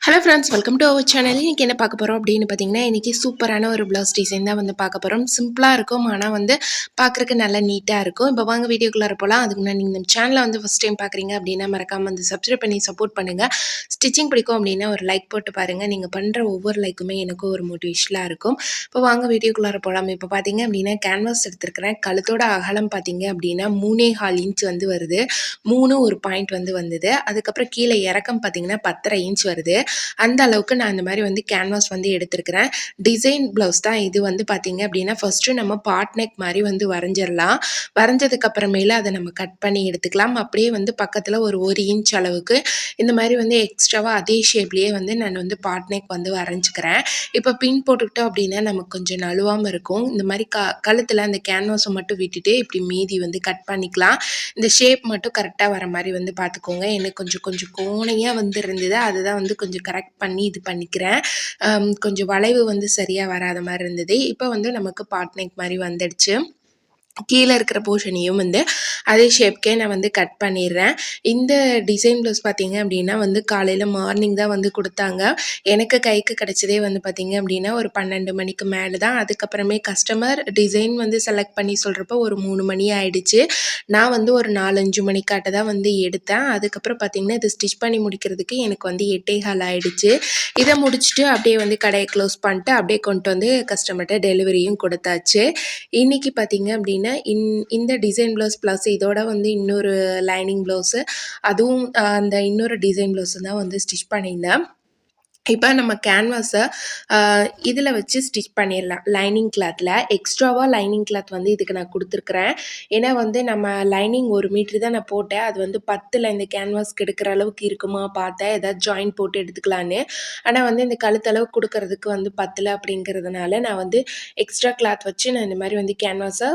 Hello friends, welcome to our channel. இன்றைக்கி என்ன பார்க்க போகிறோம் அப்படின்னு பார்த்தீங்கன்னா, இன்றைக்கி சூப்பரான ஒரு ப்ளவுஸ் டிசைன் தான் வந்து பார்க்க போகிறோம். சிம்பிளாக இருக்கும், ஆனால் வந்து பார்க்குறக்கு நல்லா நீட்டாக இருக்கும். இப்போ வாங்க வீடியோக்குள்ளார போகலாம். அதுக்கு முன்னாடி நீங்கள் இந்த சேனலை வந்து ஃபஸ்ட் டைம் பார்க்குறீங்க அப்படின்னா மறக்காமல் வந்து சப்ஸ்கிரைப் பண்ணி சப்போர்ட் பண்ணுங்கள். ஸ்டிச்சிங் பிடிக்கும் அப்படின்னா ஒரு லைக் போட்டு பாருங்கள். நீங்கள் பண்ணுற ஒவ்வொரு லைக்குமே எனக்கும் ஒரு மோட்டிவேஷனாக இருக்கும். இப்போ வாங்க வீடியோக்குள்ளார போகலாம். இப்போ பார்த்தீங்க அப்படின்னா கேன்வாஸ் எடுத்துருக்கிறேன். கழுத்தோட அகலம் பார்த்தீங்க அப்படின்னா 3.25 இன்ச் வந்து வருது. 3 ஒரு பாயிண்ட் வந்து வந்தது. அதுக்கப்புறம் கீழே இறக்கம் பார்த்தீங்கன்னா 10.5 இன்ச் வருது. அந்த அளவுக்கு நான் இந்த மாதிரி வந்து கேன்வாஸ் வந்து எடுத்துருக்கிறேன். டிசைன் ப்ளவுஸ் தான் இது வந்து பார்த்தீங்க அப்படின்னா ஃபஸ்ட்டு நம்ம பாட் நெக் மாதிரி வந்து வரைஞ்சிடலாம். வரைஞ்சதுக்கு அப்புறமேல அதை நம்ம கட் பண்ணி எடுத்துக்கலாம். அப்படியே வந்து பக்கத்தில் ஒரு 1 இன்ச் அளவுக்கு இந்த மாதிரி வந்து எக்ஸ்ட்ராவாக அதே ஷேப்லேயே வந்து நான் வந்து பாட் நெக் வந்து வரைஞ்சிக்கிறேன். இப்போ பின் போட்டுக்கிட்டோம் அப்படின்னா நமக்கு கொஞ்சம் நழுவாமல் இருக்கும். இந்த மாதிரி கழுத்தில் அந்த கேன்வாஸை மட்டும் விட்டுட்டு இப்படி மீதி வந்து கட் பண்ணிக்கலாம். இந்த ஷேப் மட்டும் கரெக்டாக வர மாதிரி வந்து பார்த்துக்கோங்க. எனக்கு கொஞ்சம் கொஞ்சம் கோணையாக வந்து இருந்தது, அதுதான் வந்து கொஞ்சம் கரெக்ட் பண்ணி இது பண்ணிக்கிறேன். கொஞ்சம் வளைவு வந்து சரியாக வராத மாதிரி இருந்தது. இப்போ வந்து நமக்கு பாட் நெக் மாதிரி வந்துடுச்சு. கீழே இருக்கிற போர்ஷனையும் வந்து அதே ஷேப்கே நான் வந்து கட் பண்ணிடுறேன். இந்த டிசைன் ப்ளவுஸ் பார்த்தீங்க அப்படின்னா வந்து காலையில் மார்னிங் தான் வந்து கொடுத்தாங்க. எனக்கு கைக்கு கிடச்சதே வந்து பார்த்தீங்க அப்படின்னா ஒரு 12 மணிக்கு மேலே தான். அதுக்கப்புறமே கஸ்டமர் டிசைன் வந்து செலக்ட் பண்ணி சொல்கிறப்போ ஒரு 3 மணி ஆகிடுச்சு. நான் வந்து ஒரு 4-5 மணிக்காட்ட தான் வந்து எடுத்தேன். அதுக்கப்புறம் பார்த்தீங்கன்னா இது ஸ்டிச் பண்ணி முடிக்கிறதுக்கு எனக்கு வந்து 8:15 ஆகிடுச்சு. இதை முடிச்சுட்டு அப்படியே வந்து கடையை க்ளோஸ் பண்ணிட்டு அப்படியே கொண்டு வந்து கஸ்டமர்கிட்ட டெலிவரியும் கொடுத்தாச்சு. இன்றைக்கி பார்த்தீங்க அப்படின்னா இந்த டிசைன் ப்ளவுஸ் ப்ளஸ் இதோட வந்து இன்னொரு லைனிங் ப்ளவுஸு, அதுவும் அந்த இன்னொரு டிசைன் ப்ளவுஸு தான் வந்து ஸ்டிச் பண்ணியிருந்தேன். இப்போ நம்ம கேன்வாஸை இதில் வச்சு ஸ்டிச் பண்ணிடலாம். லைனிங் கிளாத்தில் எக்ஸ்ட்ராவாக லைனிங் கிளாத் வந்து இதுக்கு நான் கொடுத்துருக்குறேன். ஏன்னா வந்து நம்ம லைனிங் 1 மீட்ரு தான் நான் போட்டேன். அது வந்து 10ல் இந்த கேன்வாஸ்க்கு எடுக்கிற அளவுக்கு இருக்குமா பார்த்தேன், ஏதாவது ஜாயின் போட்டு எடுத்துக்கலான்னு. ஆனால் வந்து இந்த கழுத்தளவு கொடுக்கறதுக்கு வந்து 10ல் அப்படிங்கிறதுனால நான் வந்து எக்ஸ்ட்ரா கிளாத் வச்சு நான் இந்த மாதிரி வந்து கேன்வாஸை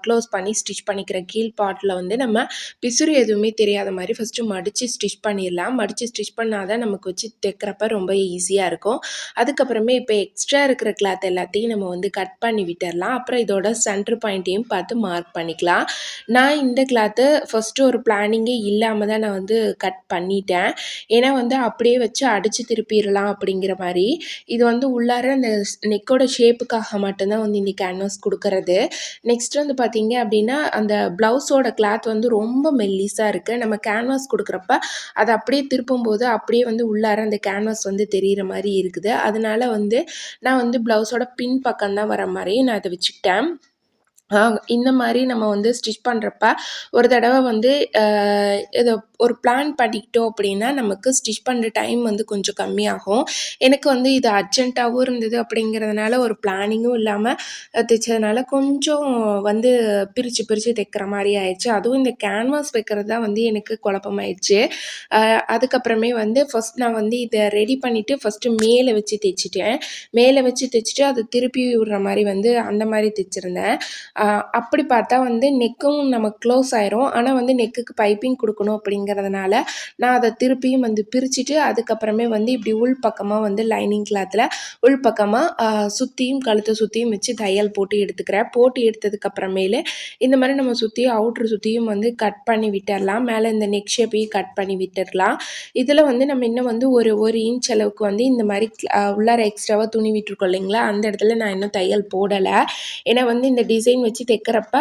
க்ளோஸ் பண்ணி ஸ்டிச் பண்ணிக்கிறேன். கீழ் பார்ட்டில் வந்து நம்ம பிசுறு எதுவுமே தெரியாத மாதிரி ஃபஸ்ட்டு மடித்து ஸ்டிச் பண்ணிடலாம். மடித்து ஸ்டிச் பண்ணாதான் நமக்கு வச்சு தைக்கிறப்ப ரொம்ப ஈஸியாக இருக்கும். அதுக்கப்புறமே இப்போ எக்ஸ்ட்ரா இருக்கிற கிளாத் எல்லாத்தையும் நம்ம வந்து கட் பண்ணி விட்டுடலாம். அப்புறம் இதோட சென்டர் பாயிண்ட்டையும் பார்த்து மார்க் பண்ணிக்கலாம். நான் இந்த கிளாத்து ஃபஸ்ட்டு ஒரு பிளானிங்கே இல்லாமல் தான் நான் வந்து கட் பண்ணிட்டேன். ஏன்னா வந்து அப்படியே வச்சு அடித்து திருப்பிடலாம் அப்படிங்கிற மாதிரி. இது வந்து உள்ளார அந்த நெக்கோட ஷேப்புக்காக மட்டும்தான் வந்து இந்த கேன்வாஸ் கொடுக்கறது. நெக்ஸ்ட் வந்து பார்த்தீங்க அப்படின்னா அந்த ப்ளவுஸோட கிளாத் வந்து ரொம்ப மெல்லிஸாக இருக்குது. நம்ம கேன்வாஸ் கொடுக்குறப்ப அதை அப்படியே திருப்பும்போது அப்படியே வந்து உள்ளார அந்த கேன்வாஸ் வந்து தெரிகிற மாதிரி இருக்குது. அதனால வந்து நான் வந்து ப்ளவுஸோட பின் பக்கம்தான் வர மாதிரி நான் அதை வச்சுக்கிட்டேன். இந்த மாதிரி நம்ம வந்து ஸ்டிச் பண்ணுறப்ப ஒரு தடவை வந்து இதை ஒரு பிளான் பண்ணிக்கிட்டோம் அப்படின்னா நமக்கு ஸ்டிச் பண்ணுற டைம் வந்து கொஞ்சம் கம்மியாகும். எனக்கு வந்து இது அர்ஜென்ட்டாகவும் இருந்தது அப்படிங்கிறதுனால ஒரு பிளானிங்கும் இல்லாமல் தைச்சதுனால கொஞ்சம் வந்து பிரித்து பிரித்து தைக்கிற மாதிரி ஆயிடுச்சு. அதுவும் இந்த கேன்வாஸ் வைக்கிறது தான் வந்து எனக்கு குழப்பமாயிடுச்சு. அதுக்கப்புறமே வந்து ஃபஸ்ட் நான் வந்து இதை ரெடி பண்ணிவிட்டு ஃபஸ்ட்டு மேலே வச்சு தைச்சிட்டேன். மேலே வச்சு தைச்சிட்டு அதை திருப்பி விடுற மாதிரி வந்து அந்த மாதிரி தைச்சிருந்தேன். அப்படி பார்த்தா வந்து நெக்கும் நமக்கு க்ளோஸ் ஆயிரும். ஆனால் வந்து நெக்குக்கு பைப்பிங் கொடுக்கணும் அப்படிங்கிறதுனால நான் அதை திருப்பியும் வந்து பிரிச்சுட்டு அதுக்கப்புறமே வந்து இப்படி உள் பக்கமாக வந்து லைனிங் கிளாத்தில் உள் பக்கமாக சுற்றியும் கழுத்தை சுற்றியும் வச்சு தையல் போட்டு எடுத்துக்கிறேன். போட்டு எடுத்ததுக்கப்புறமேலே இந்த மாதிரி நம்ம சுற்றியும் அவுட்ரு சுற்றியும் வந்து கட் பண்ணி விட்டுடலாம். மேலே இந்த நெக் ஷேப்பையும் கட் பண்ணி விட்டுடலாம். இதில் வந்து நம்ம இன்னும் வந்து ஒரு இன்ச் அளவுக்கு வந்து இந்த மாதிரி உள்ளார எக்ஸ்ட்ராவாக துணி விட்டுருக்கோம் இல்லைங்களா, அந்த இடத்துல நான் இன்னும் தையல் போடலை. ஏன்னா வந்து இந்த டிசைன் வச்சு தைக்கிறப்ப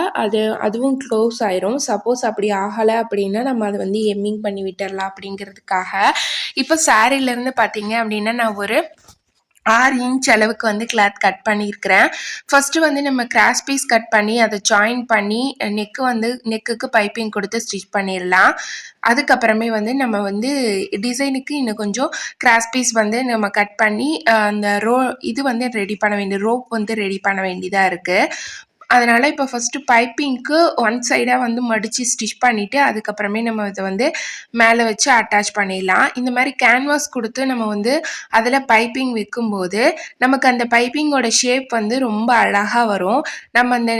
அதுவும் க்ளோஸ் ஆயிரும். சப்போஸ் அப்படி ஆகலை அப்படின்னா நம்ம அதை வந்து எம்மிங் பண்ணி விட்டுடலாம் அப்படிங்கிறதுக்காக. இப்போ சாரீலேருந்து பார்த்தீங்க அப்படின்னா நான் ஒரு 6 இன்ச் அளவுக்கு வந்து கிளாத் கட் பண்ணியிருக்கிறேன். ஃபஸ்ட்டு வந்து நம்ம கிராஸ் பீஸ் கட் பண்ணி அதை ஜாயின் பண்ணி நெக்குக்கு பைப்பிங் கொடுத்து ஸ்டிச் பண்ணிடலாம். அதுக்கப்புறமே வந்து நம்ம வந்து டிசைனுக்கு இன்னும் கொஞ்சம் கிராஸ் பீஸ் வந்து நம்ம கட் பண்ணி அந்த இது வந்து ரெடி பண்ண வேண்டிய ரோப் வந்து ரெடி பண்ண வேண்டியதாக இருக்குது. அதனால் இப்போ ஃபஸ்ட்டு பைப்பிங்க்கு ஒன் சைடாக வந்து மடித்து ஸ்டிச் பண்ணிவிட்டு அதுக்கப்புறமே நம்ம இதை வந்து மேலே வச்சு அட்டாச் பண்ணிடலாம். இந்த மாதிரி கேன்வாஸ் கொடுத்து நம்ம வந்து அதில் பைப்பிங் வைக்கும்போது நமக்கு அந்த பைப்பிங்கோட ஷேப் வந்து ரொம்ப அழகாக வரும். நம்ம அந்த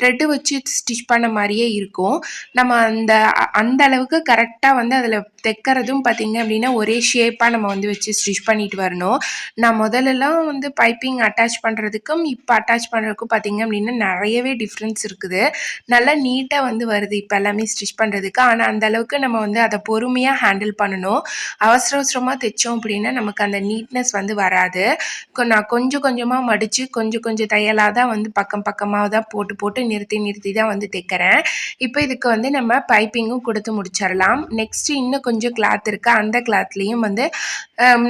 த்ரெட்டு வச்சு ஸ்டிச் பண்ண மாதிரியே இருக்கும். நம்ம அந்த அளவுக்கு கரெக்டாக வந்து அதில் தைக்கிறதும் பார்த்திங்க அப்படின்னா ஒரே ஷேப்பாக நம்ம வந்து வச்சு ஸ்டிச் பண்ணிட்டு வரணும். நான் முதல்லலாம் வந்து பைப்பிங் அட்டாச் பண்ணுறதுக்கும் இப்போ அட்டாச் பண்ணுறதுக்கும் பார்த்திங்க அப்படின்னா நிறைய நிறையவே டிஃப்ரென்ஸ் இருக்குது. நல்லா நீட்டா வந்து வருது இப்ப எல்லாமே ஸ்டிச் பண்றதுக்கு. ஆனா அந்த அளவுக்கு நம்ம வந்து அத பொறுமையா ஹேண்டில் பண்ணணும். அவசர அவசரமா தைச்சோம் அப்படின்னா நமக்கு அந்த நீட்னஸ் வந்து வராது. நான் கொஞ்சம் கொஞ்சமா மடிச்சு கொஞ்சம் கொஞ்சம் தையலா தான் வந்து பக்கம் பக்கமா தான் போட்டு போட்டு நிறுத்தி நிறுத்தி தான் வந்து தைக்கிறேன். இப்போ இதுக்கு வந்து நம்ம பைப்பிங்கும் கொடுத்து முடிச்சிடலாம். நெக்ஸ்ட் இன்னும் கொஞ்சம் கிளாத் இருக்கு. அந்த கிளாத்லயும் வந்து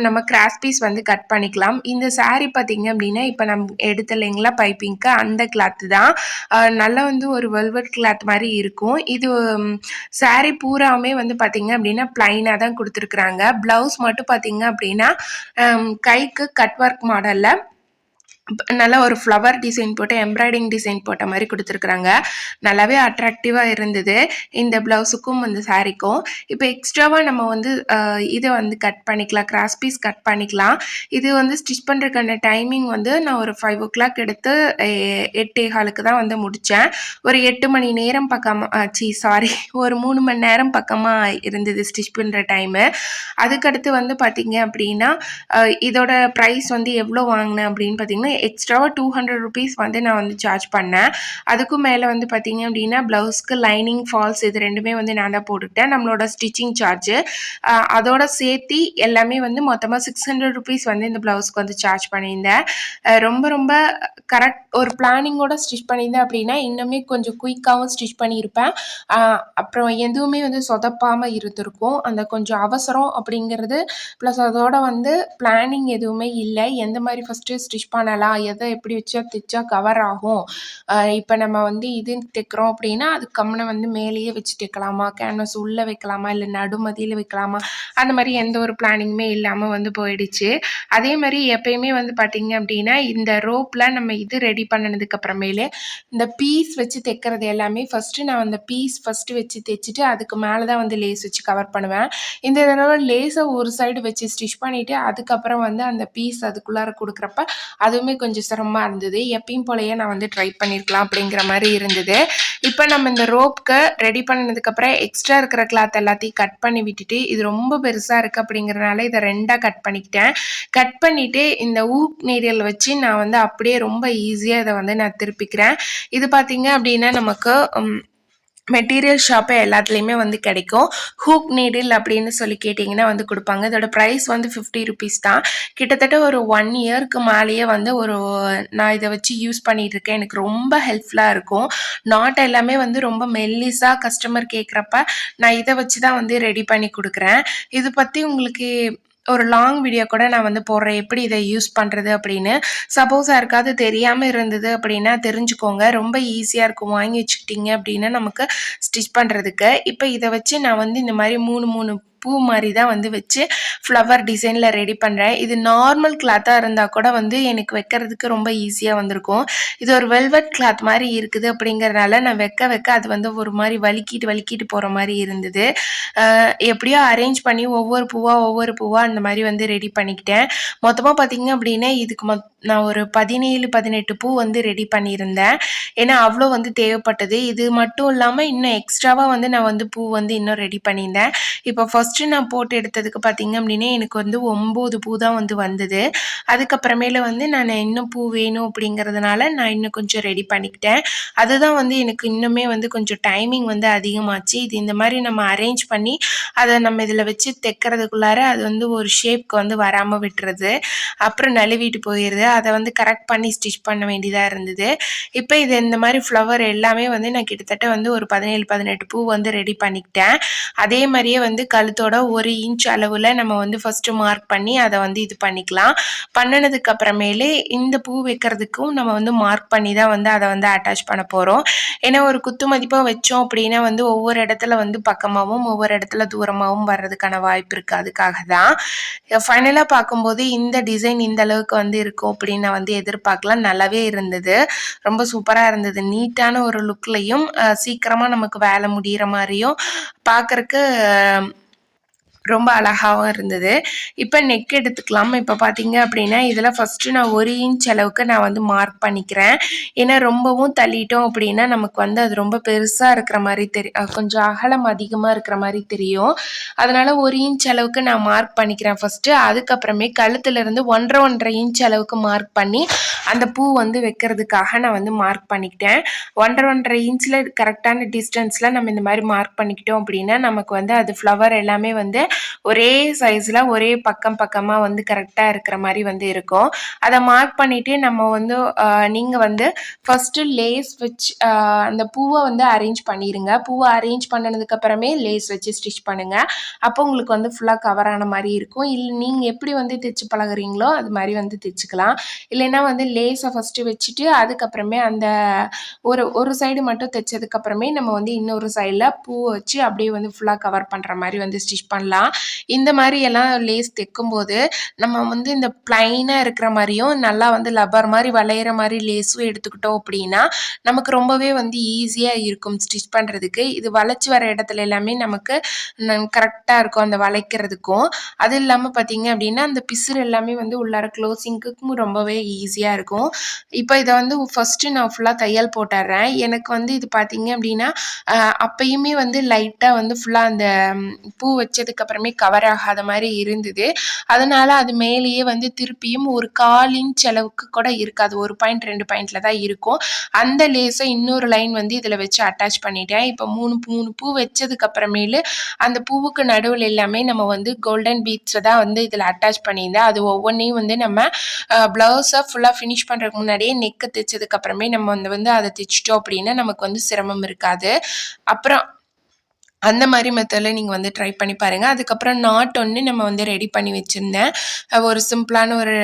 நம்ம கிராஸ் பீஸ் வந்து கட் பண்ணிக்கலாம். இந்த saree பார்த்தீங்க அப்படின்னா இப்போ நம்ம எடுத்த இல்லைங்களா பைப்பிங்க்கு அந்த கிளாத் தான். நல்லா வந்து ஒரு வெல்வெட் கிளாத் மாதிரி இருக்கும். இது saree பூராவுமே வந்து பார்த்தீங்க அப்படின்னா பிளைனாக தான் கொடுத்துருக்குறாங்க. ப்ளவுஸ் மட்டும் பார்த்தீங்க அப்படின்னா கைக்கு கட் ஒர்க் மாடலில் நல்லா ஒரு ஃப்ளவர் டிசைன் போட்டு எம்ப்ராய்டிங் டிசைன் போட்ட மாதிரி கொடுத்துருக்குறாங்க. நல்லாவே அட்ராக்டிவாக இருந்தது இந்த ப்ளவுஸுக்கும் வந்து சாரீக்கும். இப்போ எக்ஸ்ட்ராவாக நம்ம வந்து இதை வந்து கட் பண்ணிக்கலாம், கிராஸ் பீஸ் கட் பண்ணிக்கலாம். இது வந்து ஸ்டிச் பண்ணுறதுக்கான டைமிங் வந்து நான் ஒரு 5 o'clock எடுத்து 8:15க்கு தான் வந்து முடித்தேன். ஒரு 8 மணி நேரம் ஒரு 3 மணி நேரம் பக்கமாக இருந்தது ஸ்டிச் பண்ணுற டைமு. அதுக்கடுத்து வந்து பார்த்தீங்க அப்படின்னா இதோட ப்ரைஸ் வந்து எவ்வளோ வாங்கினேன் அப்படின்னு பார்த்தீங்கன்னா எக்ஸ்ட்ராவாக 200 rupees வந்து நான் வந்து சார்ஜ் பண்ணேன். அதுக்கும் மேலே வந்து பார்த்தீங்க அப்படின்னா ப்ளவுஸ்க்கு லைனிங் ஃபால்ஸ் இது ரெண்டுமே வந்து நான் தான் போட்டுக்கிட்டேன். நம்மளோட ஸ்டிச்சிங் சார்ஜு அதோட சேர்த்தி எல்லாமே வந்து மொத்தமாக 600 rupees வந்து இந்த ப்ளவுஸ்க்கு வந்து சார்ஜ் பண்ணியிருந்தேன். ரொம்ப ரொம்ப கரெக்ட் ஒரு பிளானிங்கோட ஸ்டிச் பண்ணியிருந்தேன் அப்படின்னா இன்னுமே கொஞ்சம் குயிக்காகவும் ஸ்டிச் பண்ணியிருப்பேன். அப்புறம் எதுவுமே வந்து சொதப்பாமல் இருந்திருக்கும். அந்த கொஞ்சம் அவசரம் அப்படிங்கிறது ப்ளஸ் அதோட வந்து பிளானிங் எதுவுமே இல்லை. எந்த மாதிரி ஃபஸ்ட்டு ஸ்டிச் பண்ணலாம், எதை எப்படி வச்சா தைச்சா கவர் ஆகும், இப்போ நம்ம வந்து இது தைக்கிறோம் அப்படின்னா அது கம்முனை வந்து மேலேயே வச்சு தைக்கலாமா, கேன்வஸ் உள்ளே வைக்கலாமா, இல்லை நடுமதியில் வைக்கலாமா, அந்த மாதிரி எந்த ஒரு பிளானிங்குமே இல்லாமல் வந்து போயிடுச்சு. அதே மாதிரி எப்பயுமே வந்து பார்த்தீங்க அப்படின்னா இந்த ரோப்பில் நம்ம இது ரெடி பண்ணினதுக்கு அப்புறமேலே இந்த பீஸ் வச்சு தைக்கிறது எல்லாமே ஃபஸ்ட்டு நான் அந்த பீஸ் ஃபஸ்ட்டு வச்சு தைச்சிட்டு அதுக்கு மேலே தான் வந்து லேஸ் வச்சு கவர் பண்ணுவேன். இந்த தடவை லேஸை ஒரு சைடு வச்சு ஸ்டிச் பண்ணிவிட்டு அதுக்கப்புறம் வந்து அந்த பீஸ் அதுக்குள்ளார கொடுக்குறப்ப அதுவுமே கொஞ்சம் சிரமமாக இருந்தது. எப்பயும் போலயே நான் வந்து ட்ரை பண்ணியிருக்கலாம் அப்படிங்கிற மாதிரி இருந்தது. இப்போ நம்ம இந்த ரோப்க்கு ரெடி பண்ணினதுக்கப்புறம் எக்ஸ்ட்ரா இருக்கிற கிளாத் எல்லாத்தையும் கட் பண்ணி விட்டுட்டு இது ரொம்ப பெருசாக இருக்குது அப்படிங்கிறதுனால இதை 2ஆக கட் பண்ணிக்கிட்டேன். கட் பண்ணிவிட்டு இந்த ஊக் நீடில் வச்சு நான் வந்து அப்படியே ரொம்ப ஈஸியாக இதை வந்து நான் திருப்பிக்கிறேன். இது பார்த்தீங்க அப்படின்னா நமக்கு மெட்டீரியல் ஷாப்பு எல்லாத்துலேயுமே வந்து கிடைக்கும். ஹூக் நீடில் அப்படின்னு சொல்லி கேட்டிங்கன்னா வந்து கொடுப்பாங்க. இதோட ப்ரைஸ் வந்து 50 rupees தான். கிட்டத்தட்ட ஒரு 1 yearக்கு மேலேயே வந்து நான் இதை வச்சு யூஸ் பண்ணிகிட்டு இருக்கேன். எனக்கு ரொம்ப ஹெல்ப்ஃபுல்லாக இருக்கும். நாட் எல்லாமே வந்து ரொம்ப மெல்லிஸாக கஸ்டமர் கேட்குறப்ப நான் இதை வச்சு தான் வந்து ரெடி பண்ணி கொடுக்குறேன். இது பற்றி உங்களுக்கு ஒரு லாங் வீடியோ கூட நான் வந்து போடுறேன் எப்படி இதை யூஸ் பண்ணுறது அப்படின்னு. சப்போஸ் யாருக்காவது தெரியாமல் இருந்தது அப்படின்னா தெரிஞ்சுக்கோங்க. ரொம்ப ஈஸியாக இருக்கும் வாங்கி வச்சுக்கிட்டிங்க அப்படின்னா நமக்கு ஸ்டிச் பண்ணுறதுக்கு. இப்போ இதை வச்சு நான் வந்து இந்த மாதிரி 3 பூ மாதிரி தான் வந்து வச்சு ஃப்ளவர் டிசைனில் ரெடி பண்ணுறேன். இது நார்மல் கிளாத்தாக இருந்தால் கூட வந்து எனக்கு வைக்கிறதுக்கு ரொம்ப ஈஸியாக வந்திருக்கும். இது ஒரு வெல்வெட் கிளாத் மாதிரி இருக்குது அப்படிங்கிறதுனால நான் வைக்க அது வந்து ஒரு மாதிரி வலிக்கிட்டு போகிற மாதிரி இருந்தது. எப்படியோ அரேஞ்ச் பண்ணி ஒவ்வொரு பூவாக அந்த மாதிரி வந்து ரெடி பண்ணிக்கிட்டேன். மொத்தமாக பார்த்திங்க அப்படின்னா இதுக்கு நான் ஒரு 17-18 பூ வந்து ரெடி பண்ணியிருந்தேன். ஏன்னா அவ்வளோ வந்து தேவைப்பட்டது. இது மட்டும் இல்லாமல் இன்னும் எக்ஸ்ட்ராவாக வந்து நான் வந்து பூ வந்து இன்னும் ரெடி பண்ணியிருந்தேன். இப்போ ஃபஸ்ட்டு நான் போட்டு எடுத்ததுக்கு பார்த்திங்க அப்படின்னா எனக்கு வந்து 9 பூ தான் வந்து வந்தது. அதுக்கப்புறமேல வந்து நான் இன்னும் பூ வேணும் அப்படிங்கிறதுனால நான் இன்னும் கொஞ்சம் ரெடி பண்ணிக்கிட்டேன். அதுதான் வந்து எனக்கு இன்னுமே வந்து கொஞ்சம் டைமிங் வந்து அதிகமாச்சு. இது இந்த மாதிரி நம்ம அரேஞ்ச் பண்ணி அதை நம்ம இதில் வச்சு தைக்கிறதுக்குள்ளார அது வந்து ஒரு ஷேப்க்கு வந்து வராமல் விட்டுறது, அப்புறம் நழுவிட்டு போயிடுது. அதை வந்து கரெக்ட் பண்ணி ஸ்டிச் பண்ண வேண்டியதாக இருந்தது. இப்போ இது இந்த மாதிரி ஃப்ளவர் எல்லாமே வந்து நான் கிட்டத்தட்ட வந்து ஒரு 17-18 பூ வந்து ரெடி பண்ணிக்கிட்டேன். அதே மாதிரியே வந்து கழுத்தோட 1 inch அளவில் நம்ம வந்து ஃபஸ்ட்டு மார்க் பண்ணி அதை வந்து இது பண்ணிக்கலாம். பண்ணினதுக்கு அப்புறமேலே இந்த பூ வைக்கிறதுக்கும் நம்ம வந்து மார்க் பண்ணி தான் வந்து அதை வந்து அட்டாச் பண்ண போகிறோம். ஏன்னா ஒரு குத்து மதிப்பாக வச்சோம் அப்படின்னா வந்து ஒவ்வொரு இடத்துல வந்து பக்கமாகவும் ஒவ்வொரு இடத்துல தூரமாகவும் வர்றதுக்கான வாய்ப்பு இருக்குது. அதுக்காக தான் ஃபைனலாக பார்க்கும்போது இந்த டிசைன் இந்த அளவுக்கு வந்து இருக்கும் அப்படின்னு நான் வந்து எதிர்பார்க்கலாம். நல்லாவே இருந்தது, ரொம்ப சூப்பராக இருந்தது. நீட்டான ஒரு லுக்லையும் சீக்கிரமாக நமக்கு வேலை முடிகிற மாதிரியும் பார்க்குறக்கு ரொம்ப அழகாவும் இருந்தது. இப்போ நெக் எடுத்துக்கலாம். இப்போ பார்த்தீங்க அப்படின்னா இதில் ஃபஸ்ட்டு நான் 1 இன்ச் அளவுக்கு நான் வந்து மார்க் பண்ணிக்கிறேன். ஏன்னா ரொம்பவும் தள்ளிட்டோம் அப்படின்னா நமக்கு வந்து அது ரொம்ப பெருசாக இருக்கிற மாதிரி கொஞ்சம் அகலம் அதிகமாக இருக்கிற மாதிரி தெரியும். அதனால் 1 இன்ச் அளவுக்கு நான் மார்க் பண்ணிக்கிறேன் ஃபஸ்ட்டு. அதுக்கப்புறமே கழுத்துலேருந்து 1.5 இன்ச் அளவுக்கு மார்க் பண்ணி அந்த பூ வந்து வைக்கிறதுக்காக நான் வந்து மார்க் பண்ணிக்கிட்டேன். 1.5 இன்ச்சில் கரெக்டான டிஸ்டன்ஸில் நம்ம இந்த மாதிரி மார்க் பண்ணிக்கிட்டோம் அப்படின்னா நமக்கு வந்து அது ஃப்ளவர் எல்லாமே வந்து ஒரே சைஸில் ஒரே பக்கமாக வந்து கரெக்டாக இருக்கிற மாதிரி வந்து இருக்கும். அதை மார்க் பண்ணிவிட்டு நம்ம வந்து நீங்கள் வந்து ஃபஸ்ட்டு லேஸ் வச்சு அந்த பூவை வந்து அரேஞ்ச் பண்ணிடுங்க. பூவை அரேஞ்ச் பண்ணினதுக்கப்புறமே லேஸ் வச்சு ஸ்டிச் பண்ணுங்கள். அப்போ உங்களுக்கு வந்து ஃபுல்லாக கவர் ஆன மாதிரி இருக்கும். இல்லை நீங்கள் எப்படி வந்து தைச்சு பழகுறீங்களோ அது மாதிரி வந்து தைச்சிக்கலாம். இல்லைன்னா வந்து லேஸை ஃபஸ்ட்டு வச்சுட்டு அதுக்கப்புறமே அந்த ஒரு சைடு மட்டும் தைச்சதுக்கப்புறமே நம்ம வந்து இன்னொரு சைடில் பூவை வச்சு அப்படியே வந்து ஃபுல்லாக கவர் பண்ணுற மாதிரி வந்து ஸ்டிச் பண்ணலாம். இந்த மாதிரி எல்லாம் லேஸ் தைக்கும்போது நம்ம வந்து இந்த பிளைனாக இருக்கிற மாதிரியும் நல்லா வந்து லப்பர் மாதிரி வளையிற மாதிரி லேஸும் எடுத்துக்கிட்டோம் அப்படின்னா நமக்கு ரொம்பவே வந்து ஈஸியாக இருக்கும் ஸ்டிச் பண்ணுறதுக்கு. இது வளைச்சி வர இடத்துல எல்லாமே நமக்கு கரெக்டாக இருக்கும் அந்த வளைக்கிறதுக்கும். அது இல்லாமல் பார்த்தீங்க அப்படின்னா அந்த பிசுறு எல்லாமே வந்து உள்ளார க்ளோசிங்க்கும் ரொம்பவே ஈஸியாக இருக்கும். இப்போ இதை வந்து ஃபஸ்ட்டு நான் ஃபுல்லாக தையல் போட்டுடுறேன். எனக்கு வந்து இது பார்த்தீங்க அப்படின்னா அப்பயுமே வந்து லைட்டாக வந்து ஃபுல்லாக அந்த பூ வச்சதுக்கப்புறமே கவர் ஆகாத மாதிரி இருந்தது. அதனால் அது மேலேயே வந்து திருப்பியும் ஒரு 1/4 இன்ச் அளவுக்கு கூட இருக்காது. 1 பாயிண்ட் 2 பாயிண்டில் தான் இருக்கும். அந்த லேஸை இன்னொரு லைன் வந்து இதில் வச்சு அட்டாச் பண்ணிட்டேன். இப்போ 3 பூ வச்சதுக்கப்புறமேலு அந்த பூவுக்கு நடுவில் எல்லாமே நம்ம வந்து கோல்டன் பீட்ஸை தான் வந்து இதில் அட்டாச் பண்ணியிருந்தேன். அது ஒவ்வொன்றையும் வந்து நம்ம ப்ளவுஸை ஃபுல்லாக ஃபினிஷ் பண்ணுறதுக்கு முன்னாடியே நெக்கு தைச்சதுக்கப்புறமே நம்ம வந்து அதை தைச்சிட்டோம் அப்படின்னா நமக்கு வந்து சிரமம் இருக்காது. அப்புறம் அந்த மாதிரி மெத்தடில் நீங்கள் வந்து ட்ரை பண்ணி பாருங்கள். அதுக்கப்புறம் நாட் ஒன்று நம்ம வந்து ரெடி பண்ணி வச்சுருந்தேன். ஒரு சிம்பிளான ஒரு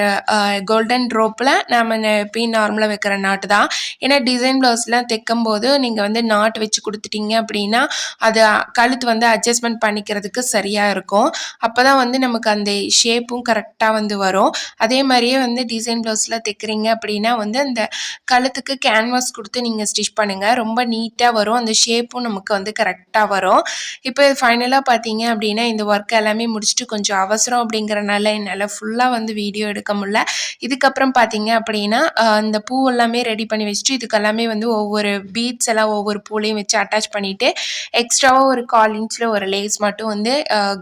கோல்டன் ரோப்பில் நம்ம எப்பயும் நார்மலாக வைக்கிற நாட்டு தான். ஏன்னா டிசைன் ப்ளவுஸ்லாம் தைக்கும்போது நீங்கள் வந்து நாட் வச்சு கொடுத்துட்டீங்க அப்படின்னா அது கழுத்து வந்து அட்ஜஸ்ட்மெண்ட் பண்ணிக்கிறதுக்கு சரியாக இருக்கும். அப்போ தான் வந்து நமக்கு அந்த ஷேப்பும் கரெக்டாக வந்து வரும். அதே மாதிரியே வந்து டிசைன் ப்ளவுஸில் தைக்கிறீங்க அப்படின்னா வந்து அந்த கழுத்துக்கு கேன்வாஸ் கொடுத்து நீங்கள் ஸ்டிச் பண்ணுங்கள். ரொம்ப நீட்டாக வரும். அந்த ஷேப்பும் நமக்கு வந்து கரெக்டாக வரும். இப்போ ஃபைனலாக பார்த்தீங்க அப்படின்னா இந்த ஒர்க் எல்லாமே முடிச்சுட்டு கொஞ்சம் அவசரம் அப்படிங்கிறனால என்னால் ஃபுல்லாக வந்து வீடியோ எடுக்க முடியல. இதுக்கப்புறம் பார்த்தீங்க அப்படின்னா இந்த பூ எல்லாமே ரெடி பண்ணி வச்சுட்டு இதுக்கெல்லாமே வந்து ஒவ்வொரு பீட்ஸ் எல்லாம் ஒவ்வொரு பூலையும் வச்சு அட்டாச் பண்ணிவிட்டு எக்ஸ்ட்ராவாக ஒரு 1/4 இன்ச்சில் ஒரு லேஸ் மட்டும் வந்து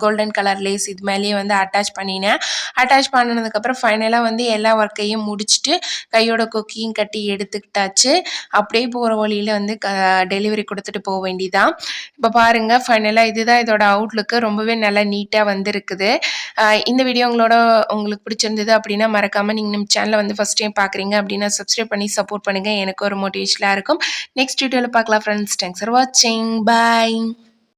கோல்டன் கலர் லேஸ் இது மேலேயே வந்து அட்டாச் பண்ணினேன். அட்டாச் பண்ணினதுக்கப்புறம் ஃபைனலாக வந்து எல்லா ஒர்க்கையும் முடிச்சுட்டு கையோட கொக்கியும் கட்டி எடுத்துக்கிட்டாச்சு. அப்படியே போகிற வழியில் வந்து டெலிவரி கொடுத்துட்டு போக வேண்டியதான். இப்போ பாருங்கள் ஃபைனலாக இதுதான் இதோட அவுட்லுக்கு. ரொம்பவே நல்லா நீட்டாக வந்துருக்குது. இந்த வீடியோ உங்களுக்கு பிடிச்சிருந்தது அப்படின்னா மறக்காமல் நீங்கள் நம்ம சேனலை வந்து ஃபஸ்ட் டைம் பார்க்குறீங்க அப்படின்னா சப்ஸ்கிரைப் பண்ணி சப்போர்ட் பண்ணுங்கள். எனக்கு ஒரு மோட்டிவேஷனாக இருக்கும். நெக்ஸ்ட் வீடியோவில் பார்க்கலாம் ஃப்ரெண்ட்ஸ். தேங்க்ஸ் ஃபார் வாட்சிங். பாய்.